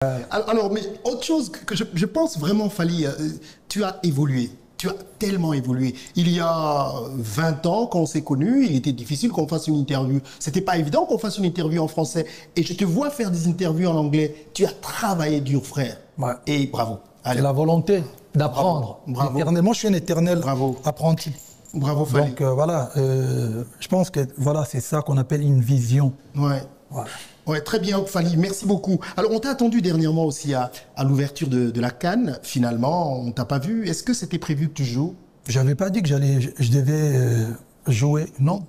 Alors, mais autre chose que je pense vraiment, Fally, tu as évolué. Tu as tellement évolué. Il y a 20 ans, quand on s'est connus, il était difficile qu'on fasse une interview. C'était pas évident qu'on fasse une interview en français. Et je te vois faire des interviews en anglais. Tu as travaillé dur, frère. Ouais. Et bravo. C'est la volonté d'apprendre. Bravo. Éternellement, je suis un éternel Bravo. apprenti. Bravo, Fally. Donc voilà, je pense que voilà, c'est ça qu'on appelle une vision. Ouais. Voilà. Ouais, très bien, Fally, merci beaucoup. Alors, on t'a attendu dernièrement aussi à l'ouverture de la CAN. Finalement, on t'a pas vu. Est-ce que c'était prévu que tu joues? J'avais pas dit que je devais jouer, non.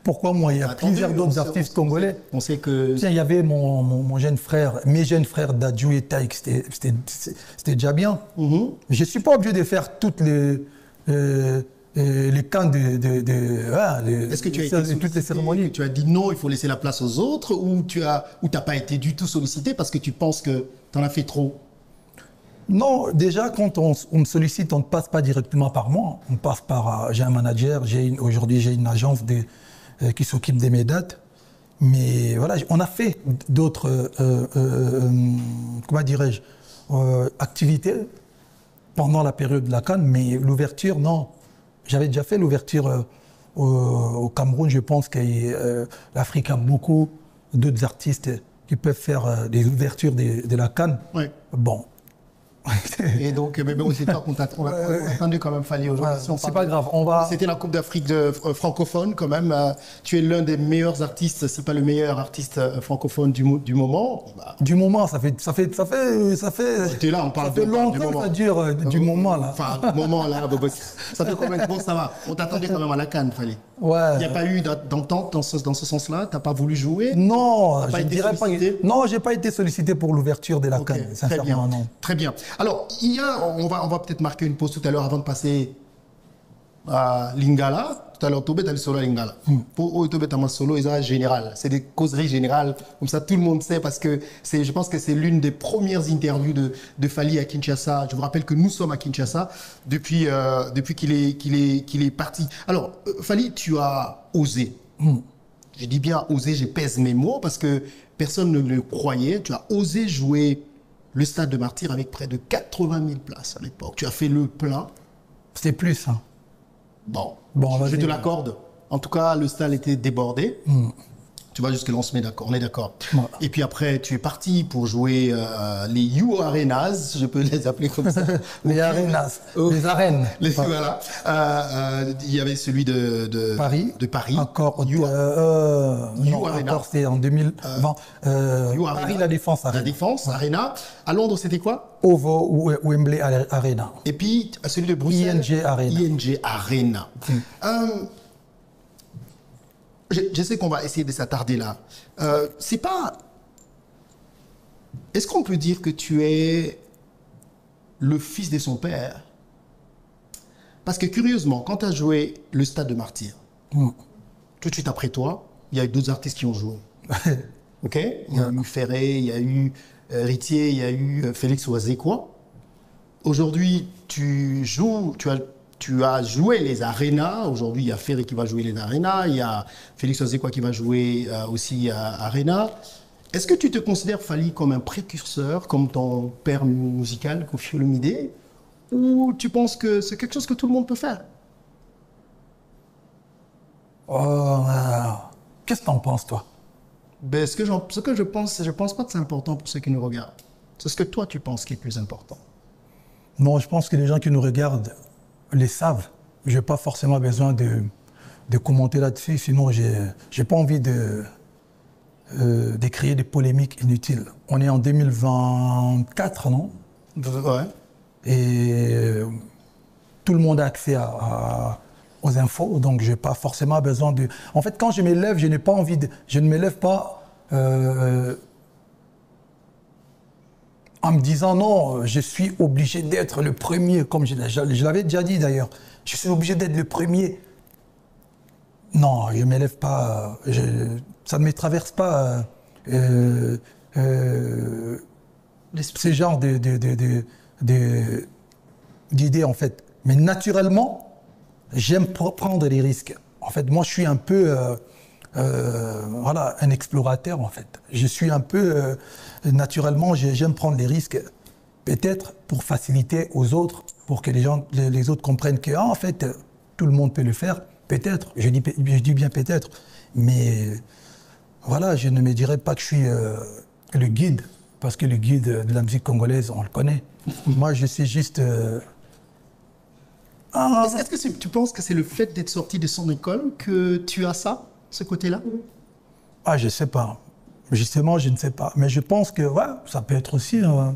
Pourquoi moi? Il y a plusieurs d'autres artistes congolais. On sait que... Tiens, il y avait mon jeune frère, mes jeunes frères Dadju et Taïk, c'était déjà bien. Je suis pas obligé de faire toutes les camps Est-ce que tu as été toutes les cérémonies. Tu as dit non, il faut laisser la place aux autres, ou tu n'as pas été du tout sollicité parce que tu penses que tu en as fait trop? Non, déjà, quand on me sollicite, on ne passe pas directement par moi. On passe par... j'ai un manager, aujourd'hui j'ai une agence qui s'occupe de mes dates. Mais voilà, on a fait d'autres, comment dirais-je, activités pendant la période de la CAN, mais l'ouverture, non. J'avais déjà fait l'ouverture au Cameroun. Je pense que l'Afrique a beaucoup d'autres artistes qui peuvent faire des ouvertures de la CAN. Oui. Bon. Et donc, mais bon, c'est toi qu'on t'a attendu quand même, Fally, aujourd'hui. C'est pas grave, C'était la Coupe d'Afrique francophone quand même. Tu es l'un des meilleurs artistes, si pas le meilleur artiste francophone du moment. Du moment, ça fait. T'es là, on parle de longtemps, ça dure du moment là. Enfin, moment là, ça fait combien de temps ça va? On t'attendait quand même à la CAN, Fally. Ouais. Il n'y a pas eu d'entente dans ce sens-là? T'as pas voulu jouer? Non, je dirais pas. Non, j'ai pas été sollicité pour l'ouverture de la CAN. Très bien, non. Très bien. Alors, on va peut-être marquer une pause tout à l'heure avant de passer à Lingala. Tout à l'heure, tu as le solo à Lingala. Pour tu as solo, c'est général. C'est des causeries générales. Comme ça, tout le monde sait parce que je pense que c'est l'une des premières interviews de Fally à Kinshasa. Je vous rappelle que nous sommes à Kinshasa depuis qu'il est parti. Alors, Fally, tu as osé. Je dis bien osé, je pèse mes mots parce que personne ne le croyait. Tu as osé jouer le Stade de Martyrs avec près de 80 000 places à l'époque. Tu as fait le plein. C'était plus, hein. Bon, je te l'accorde. En tout cas, le stade était débordé. Tu vois, jusque-là, on est d'accord. Ouais. Et puis après, tu es parti pour jouer les You Arenas, je peux les appeler comme ça. Les Arenas, les arènes. Voilà. Il y avait celui de Paris. De Paris. Encore. You Arena. Encore, c'était en 2020. Paris, la Défense Arena. La Défense Arena. À Londres, c'était quoi? OVO ou Wembley Arena. Et puis, celui de Bruxelles. ING Arena. ING Arena. Je sais qu'on va essayer de s'attarder là. C'est pas... Est-ce qu'on peut dire que tu es le fils de son père? Parce que curieusement, quand tu as joué le Stade de Martyrs, tout de suite après toi, il y a eu d'autres artistes qui ont joué. OK? Il y a eu Ferré, il y a eu Ritier, il y a eu Félix Oazekwa. Aujourd'hui, tu as joué les arénas. Aujourd'hui, il y a Ferré qui va jouer les arénas. Il y a Félix Oazekwa qui va jouer aussi à Arena. Est-ce que tu te considères, Fally, comme un précurseur, comme ton père musical, Koffi Olomidé, ou tu penses que c'est quelque chose que tout le monde peut faire? Qu'est-ce que tu en penses, toi? Ben, ce que je pense pas que c'est important pour ceux qui nous regardent. C'est ce que toi, tu penses qui est plus important. Non, je pense que les gens qui nous regardent les savent. Je n'ai pas forcément besoin de commenter là-dessus, sinon je n'ai pas envie de créer des polémiques inutiles. On est en 2024, non? Ouais. Et tout le monde a accès aux infos, donc je n'ai pas forcément besoin de... En fait, quand je me lève, je n'ai pas envie de... Je ne me lève pas en me disant non, je suis obligé d'être le premier, comme je l'avais déjà dit d'ailleurs. Je suis obligé d'être le premier. Non, je ne me lève pas, ça ne me traverse pas ce genre d'idées en fait. Mais naturellement, j'aime prendre des risques. En fait, moi je suis un peu voilà, un explorateur en fait. Je suis un peu, naturellement, j'aime prendre des risques, peut-être pour faciliter aux autres, pour que les autres comprennent que, en fait, tout le monde peut le faire, peut-être, je dis bien peut-être, mais voilà, je ne me dirais pas que je suis le guide, parce que le guide de la musique congolaise, on le connaît. Moi, je suis juste... Est-ce que tu penses que c'est le fait d'être sorti de son école que tu as ça, ce côté-là? Ah, je ne sais pas. Justement, je ne sais pas. Mais je pense que ouais, ça peut être aussi... ouais.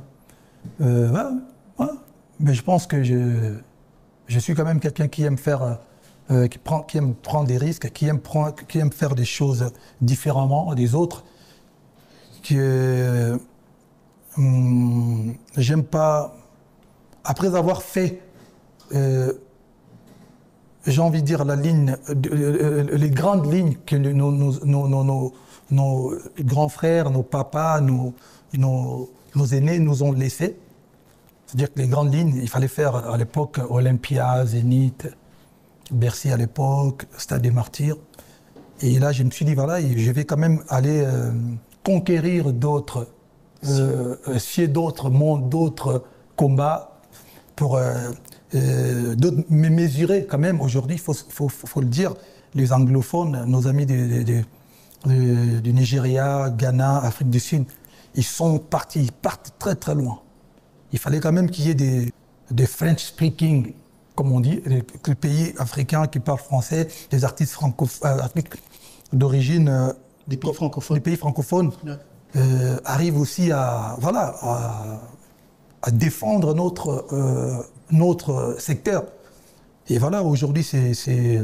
Mais je pense que je suis quand même quelqu'un qui aime faire... qui aime prendre des risques, qui aime faire des choses différemment des autres. J'aime pas... Après avoir fait... j'ai envie de dire la ligne, les grandes lignes que nos grands frères, nos papas, nos aînés nous ont laissées. C'est-à-dire que les grandes lignes, il fallait faire à l'époque Olympia, Zénith, Bercy à l'époque, Stade des Martyrs. Et là, je me suis dit, voilà, je vais quand même aller conquérir d'autres mondes, d'autres combats pour... me mesurer quand même, aujourd'hui, il faut le dire, les anglophones, nos amis du Nigeria, Ghana, Afrique du Sud, ils partent très très loin. Il fallait quand même qu'il y ait des French speaking, comme on dit, les pays africains qui parlent français, des artistes d'origine des pays francophones, ouais. Arrivent aussi à défendre notre secteur. Et voilà, aujourd'hui, j'ai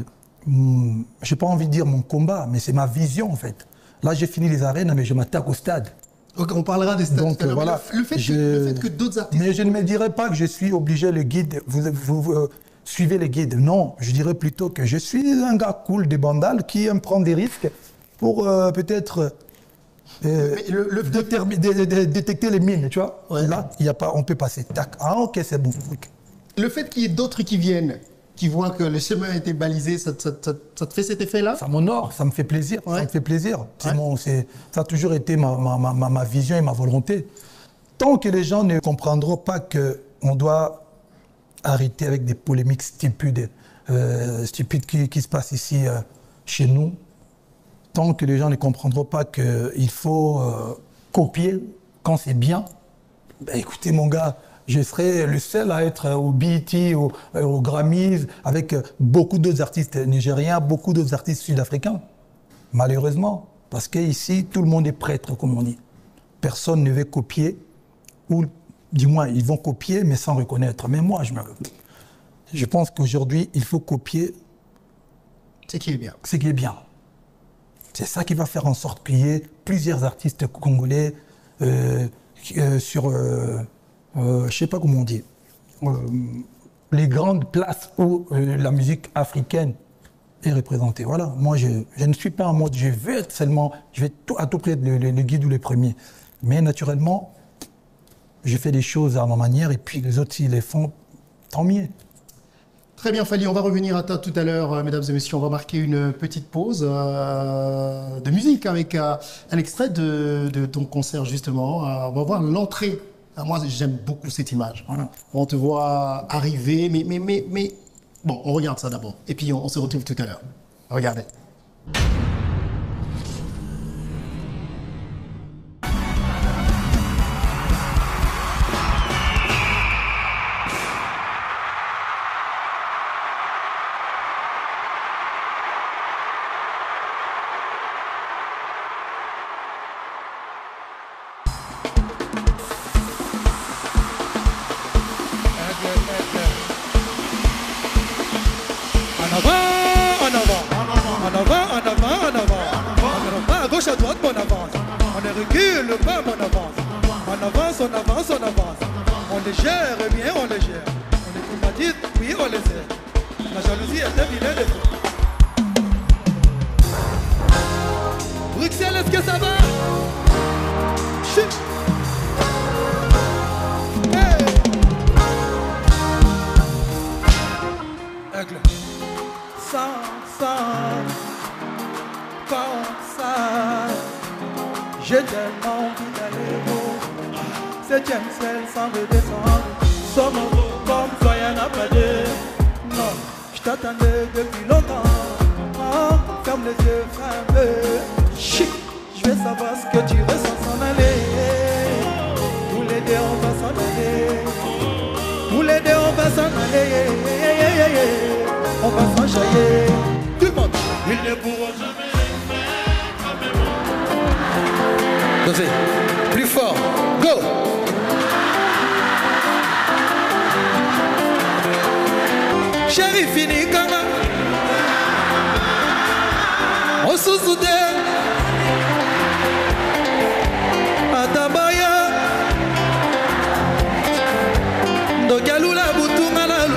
pas envie de dire mon combat, mais c'est ma vision en fait. Là, j'ai fini les arènes, mais je m'attaque au stade. Ok, on parlera des stades. Donc voilà, le fait que d'autres artistes... Mais je ne me dirais pas que je suis obligé, le guide, vous suivez les guides. Non, je dirais plutôt que je suis un gars cool, des bandales, qui aime prendre des risques pour peut-être... détecter les mines, tu vois. Ouais. Là, on peut passer. Tac. Ah, ok, c'est bon. Okay. Le fait qu'il y ait d'autres qui viennent, qui voient que le chemin a été balisé, ça te fait cet effet-là? Ça m'honore, ça me fait plaisir. Ouais. Ça me fait plaisir. Ouais. Ça a toujours été ma vision et ma volonté. Tant que les gens ne comprendront pas qu'on doit arrêter avec des polémiques stupides qui se passent ici chez nous, tant que les gens ne comprendront pas qu'il faut copier quand c'est bien, ben écoutez mon gars, je serai le seul à être au BET, au Grammys, avec beaucoup d'autres artistes nigériens, beaucoup d'autres artistes sud-africains. Malheureusement, parce qu'ici, tout le monde est prêtre, comme on dit. Personne ne veut copier, ou du moins, ils vont copier, mais sans reconnaître. Mais moi, je pense qu'aujourd'hui, il faut copier ce qui est bien. Ce qui est bien. C'est ça qui va faire en sorte qu'il y ait plusieurs artistes congolais sur, je ne sais pas comment on dit, les grandes places où la musique africaine est représentée. Voilà, moi je ne suis pas en mode, je veux être seulement, je vais à tout près être le guide ou le premier. Mais naturellement, je fais des choses à ma manière et puis les autres, s'ils les font, tant mieux. Très bien, Fally, on va revenir à toi tout à l'heure, mesdames et messieurs. On va marquer une petite pause de musique avec un extrait de ton concert, justement. On va voir l'entrée. Moi, j'aime beaucoup cette image. Voilà. On te voit arriver, mais... Bon, on regarde ça d'abord. Et puis, on se retrouve tout à l'heure. Regardez. Sans, 17e ciel sans redescendre. Sommes comme toi, y'en a pas deux. Non, je t'attendais depuis longtemps. Oh, ferme les yeux, ferme. Chic, je vais savoir ce que tu ressens s'en aller. Tous les deux on va s'en aller. Tous les deux on va s'en aller. On va s'enjailler. Tout le monde. Ils ne pourront jamais faire comme moi. Dosé, plus fort, go. Chéri fini kanga Osusude Atabaya Dogalula butunga lalu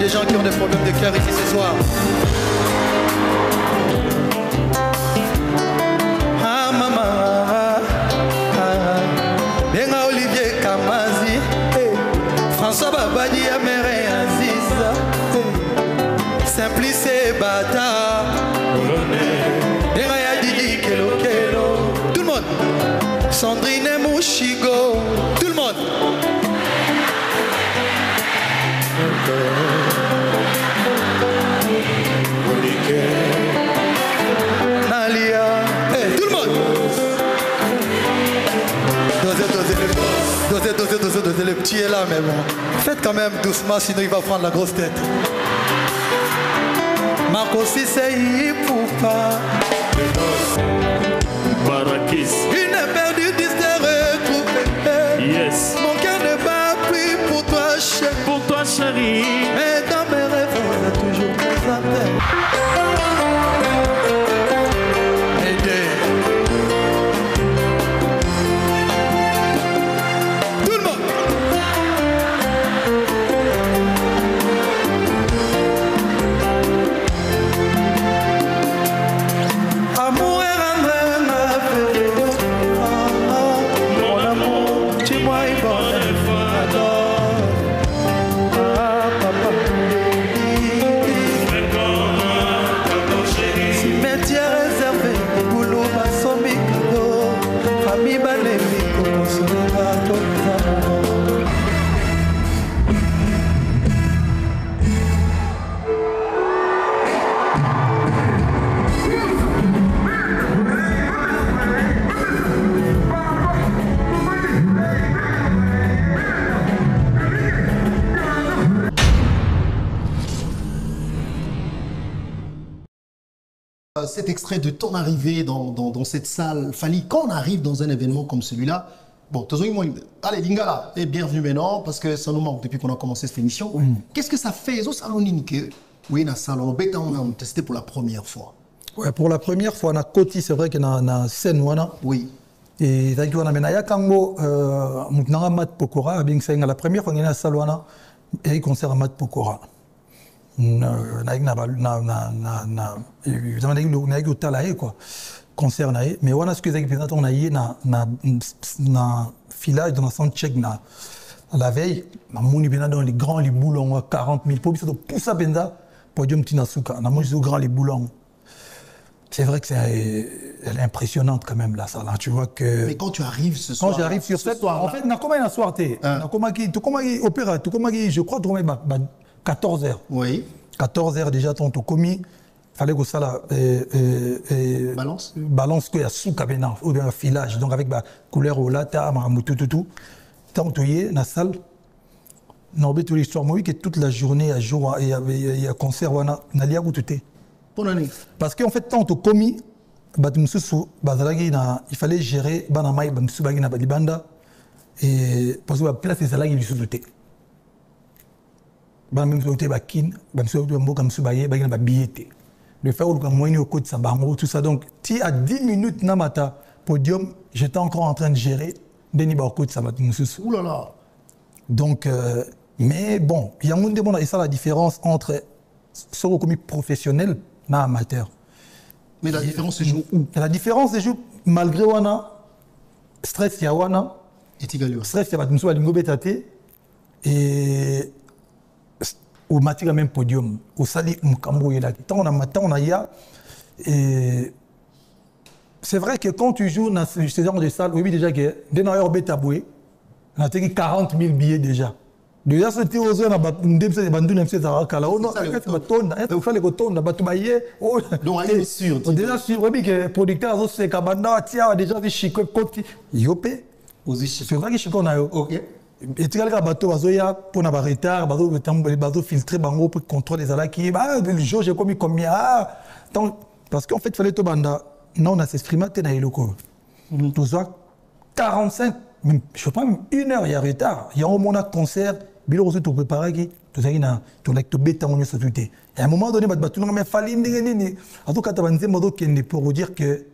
des gens qui ont des problèmes de cœur ici ce soir. Ah maman, Benga Olivier Kamazi, François Babadi Améré Aziza, Simplice Bata, Benga Yadidi Kelo Kelo, tout le monde. Sandrine Mouchigo, tout le monde. Nalia, hey, tout le monde. Dosez, le petit est là, mais bon. Faites quand même doucement, sinon il va prendre la grosse tête. Kosisei Poupa. Barakis. Une perdue disait retrouvée. Yes. Mon cœur ne bat plus pour toi, chérie. Pour toi, chérie. Mais dans mes rêves, on a toujours des appels. Tout le monde. Amour est rendu ma vie. Mon amour, dis-moi une bonne fois. Ah, papa. Cimetière réservé, boulot, basson, micro. Famille, balémi, consoler, bateau, amour. Cet extrait de ton arrivée dans cette salle, Fally, quand on arrive dans un événement comme celui-là, bon, allez, Lingala, et bienvenue maintenant, parce que ça nous manque depuis qu'on a commencé cette émission. Qu'est-ce que ça fait? Oui, dans la salle, on a testé pour la première fois. Ouais, pour la première fois, on a Koti, c'est vrai qu'il y a une scène. Oui. Et on a mené Kango, Moutnara Mat Pokora, la première fois qu'on a la salle, il y a un concert à Mat Pokora. Concert mais on a ce que on a eu na filage dans le centre tchèque la veille dans les grands les boulons 40 000 pour pousser à Benda podium Tinasuka on a mangé grand les boulons. C'est vrai que elle est impressionnante quand même là ça là tu vois que mais quand tu arrives ce soir quand j'arrive sur cette soir en fait na comment un soir tu comment opéra tu comment je crois 14h. Oui. 14h déjà, ton commis, il fallait que ça là. Balance que y a sous cabina, ou bien un filage, donc avec la couleur au lata, tout. Tant que tu es dans la salle, on a toute l'histoire. Moi, que toute la journée, à jour, il y a concert, on a lié à tout. Bonne année. Parce qu'en fait, tant que commis, il fallait gérer, et parce que la place, c'est là qu'il y a sous-douté. Même si tu le faire au code tout ça donc si à 10 minutes namata podium j'étais encore en train de gérer Denis Barcode ça ouh là là donc mais bon il y a un monde et ça la différence entre ce commis professionnel et amateur mais la différence se joue où la différence se joue malgré wana stress ya wana et stress ya batumso balingo betate et au matière même podium, au sali Mkambo est là. Tant on a ya. Et c'est vrai que quand tu joues dans ce genre de salle, oui déjà que dès l'heure bétaboué, on a 40 000 billets déjà. Déjà c'était aux heures, on a des bandounes MC Zaraka là. On a fait baton, il fallait que ton, on a battu maillé. Donc on est sûr. Déjà sûr, oui que producteur a aussi kabanda tiens déjà des chicots côté. Yopé. C'est vrai que chicots na yo. OK. Et tu as le bateau, pour avoir retard, bateau filtré, pour contrôler les alaki. Le jour, j'ai commis combien. Parce qu'en fait, il fallait te banda. Non, on a s'exprimé, tu as eu le coup. Tout ça, 45, même, je sais pas, même 1 heure, il y a retard. Il y a un moment de concert, il y a tout préparé, tout ça, il y a tout bêta, on est sur tout. Et à un moment donné, il y a un fallu, en tout cas, pour vous dire que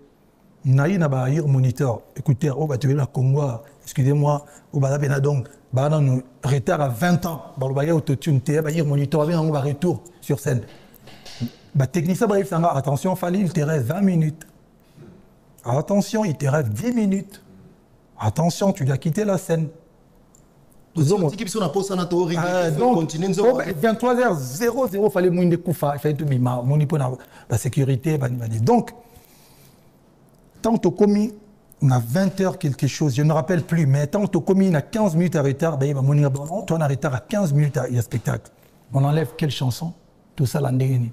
il y a un moniteur, écoutez, tu veux la Congo, excusez-moi, au Badabena donc, nous retard à 20 ans, il y a autotune, il y a un moniteur, il y a un retour sur scène. Le technicien, attention, il te reste 20 minutes. Attention, il te reste 10 minutes. Attention, tu dois quitter la scène. Donc, 23h00, il fallait mouiller des coups, il fallait tout la sécurité. Donc, tant que tu as commis, on a 20h quelque chose, je ne me rappelle plus, mais tant que tu as commis, on a 15 minutes à retard, ben, il va mourir. Toi, on a retard à 15 minutes, il y a spectacle. On enlève quelle chanson? Tout ça, l'année.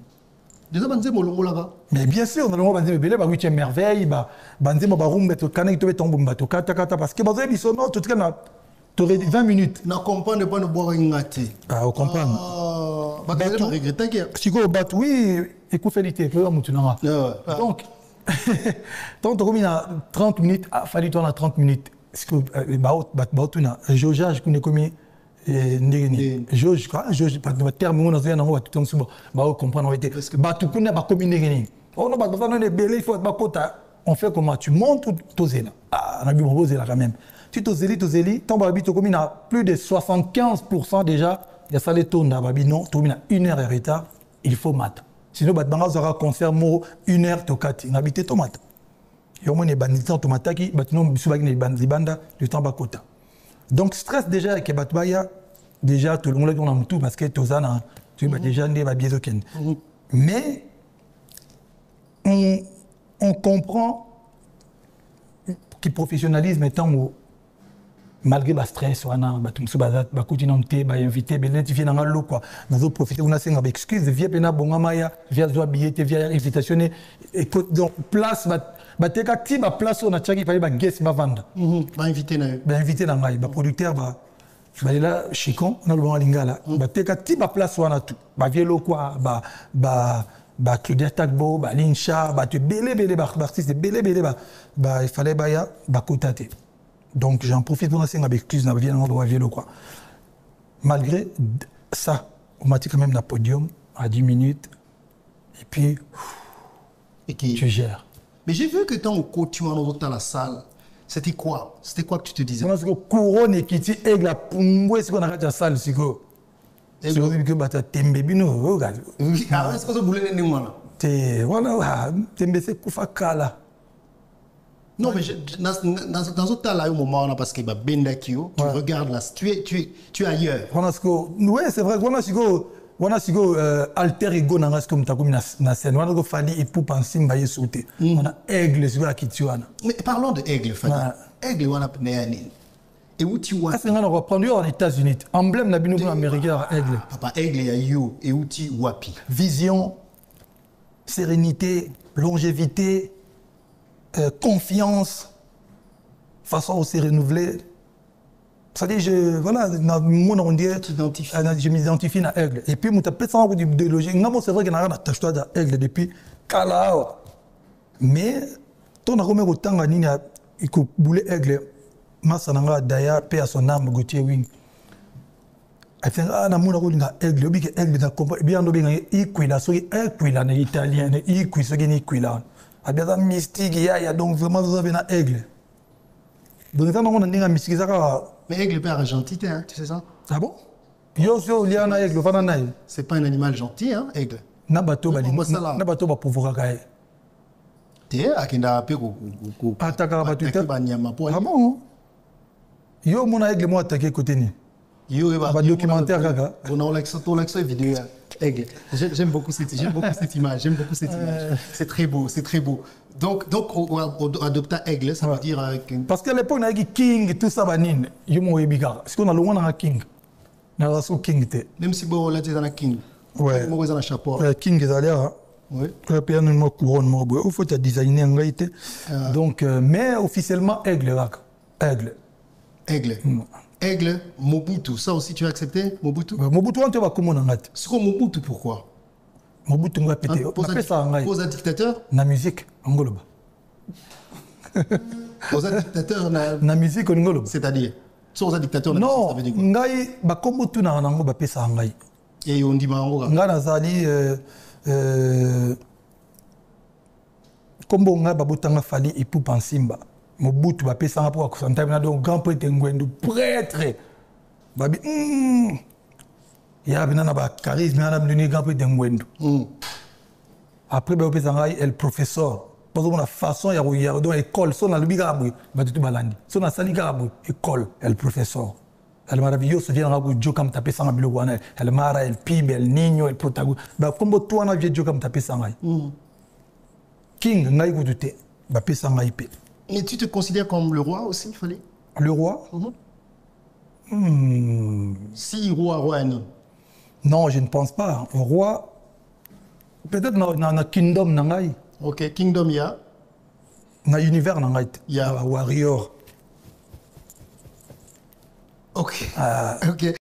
Déjà, Banzé Molongo là-bas. Mais bien sûr, on a Banzé Belé, 8e merveille, Banzé Mobaroum, Kanek, tu es tombé, Kata, parce que Banzé Bissono, tout cas, tu aurais 20 minutes. On comprend pas de boire une gâte. Ah, on comprend. Bah, tu regrettes que. Si tu oui, écoute-félité, que Moutunanga. Donc, tant qu'on a 30 minutes, il fallait qu'on a 30 minutes. Parce que, Jaugeage, qu'on est commis, Jauge, pas de terme, on a dit, on va tout comprendre, on fait comment tu montes ou tu es là. Ah, on a bien là quand même. Tu es là, plus de 75% déjà, il y a ça les tours, non, tu as 1 heure de retard, il faut mater. Sinon, tu as un concert, 1 heure, tu as habité tomate. Il y a des bandits qui sont donc, stress déjà avec les déjà tout le monde a tout parce que tu as déjà des biais. Mais on comprend que le professionnalisme étant malgré le stress, on a invité, identifier dans le quoi. Nous profiter, on a des excuses, via pena bongamaya, via zoa billet, via invitation. Et donc place, place on a tchaki fallait ba guest ba vendre. Ba invité na. Ba invité na ngai, ba producteur ba là chicon, on a le bon lingala. Ba teka ti ba place on a tout. Ba vielo quoi, ba Claudia Tagbo, ba Lincha, ba tu belé ba artiste belé ba il fallait ba ya ba kotate. Donc j'en profite pour essayer avec excuse, quoi. Malgré ça, on m'a dit quand même le podium à 10 minutes. Et puis, tu gères. Mais j'ai vu que tant que tu es dans la salle, c'était quoi? C'était quoi que tu te disais? Parce que couronne et qui dit, la pombe, c'est qu'on a la salle, c'est quoi? C'est que tu tembe bino, regarde. Ah, est-ce que tu voulais les mots là? Voilà, tembe c'est koufakala. Non, mais dans ce temps-là, il y a un moment, parce qu'il y a Benda Kyo, tu regardes là, tu es ailleurs. Oui, c'est vrai, on a alter ego dans ce que tu as na scène. On a fallu pour penser à sauter. On a aigle sur la Kituana. Mais parlons de aigle, Fadi. Aigle, on a pneuni. Et où tu vois? On va reprendre aux États-Unis. Emblème de la américain aigle. Papa, aigle, il y a you. Et où tu wapi? Vision, sérénité, longévité. Confiance, façon de se renouveler. C'est-à-dire, voilà, dans le monde, on dit, je m'identifie à aigle. Et puis, je me ça de logique. C'est vrai qu'il y a un tâche d'aigle depuis Kalao. Mais, ton arôme autant à Nina, il faut bouler aigle. Massananga, Daya, paix à son âme, Gauthier Wing. I think, na muna ko nga aigle, obi ke aigle na kompa, bien no bien ikwila, so ikwila na italien, ikwi so geni ikwila. Abia mystique, il y a donc vraiment vous avez un aigle. Donc ça on a un mystique ça. Mais aigle pas gentil, hein, tu sais ça? Ah bon? Yo il y a un aigle, pas un aigle. C'est pas un animal gentil, hein, aigle. Na bateau ba pouvoir gaé. T'es akenda pe ko ataka bateau ba nyama po. Ah bon? Yo mon aigle moi attaquer côté ni. Yo ba documentaire gaga. On a l'accent vidéo aigle. J'aime beaucoup cette image, C'est très beau, c'est très beau. Donc on adopte aigle, ça veut dire parce qu'à l'époque on a dit king tout ça banine. Yo mo ebiga. Est-ce qu'on a loin dans king? Na raso king te. Même si bon là tu es dans king. Ouais. Moi dans chapeau. King est allé hein. Oui. Puis on a couronne mo il faut designer en réalité. Donc mais officiellement aigle Aigle, Mobutu, ça aussi tu as accepté, Mobutu? Mobutu, on te va comment on a? C'est quoi Mobutu, pourquoi? Mobutu, on va péter. Pose un dictateur? Na musique, Angoloba. Pose un dictateur, na musique, Angoloba. C'est-à-dire? Pose un dictateur, non, ngai, ba Mobutu na Angoloba pesa ngai. Et on dit Angoloba? Nga na zali, kombo nga babutanga fali ipu pansimba. Mobutu va payer ça pour que ça donc grand prêtre Ngwendu prêtre babi il y a bien un charisme il y a un grand prêtre Ngwendu après ben on le professeur parce que la façon il y a dans l'école son na lubiga abu ba tout balandi son na saliga abu école el professeur el maravilloso vient na go comme taper ça na bilo wana el mara el pibe el niño el protagoniste ba kombo toi na vie comme taper ça ngai king ngai go douter ba payer ça ngai pe. Et tu te considères comme le roi aussi, il fallait? Le roi? Si roi, non. Non, je ne pense pas. Un roi, peut-être dans le kingdom nangai. Ok, kingdom il y a. Dans l'univers nangai. Il y a warrior. Ok. Ok.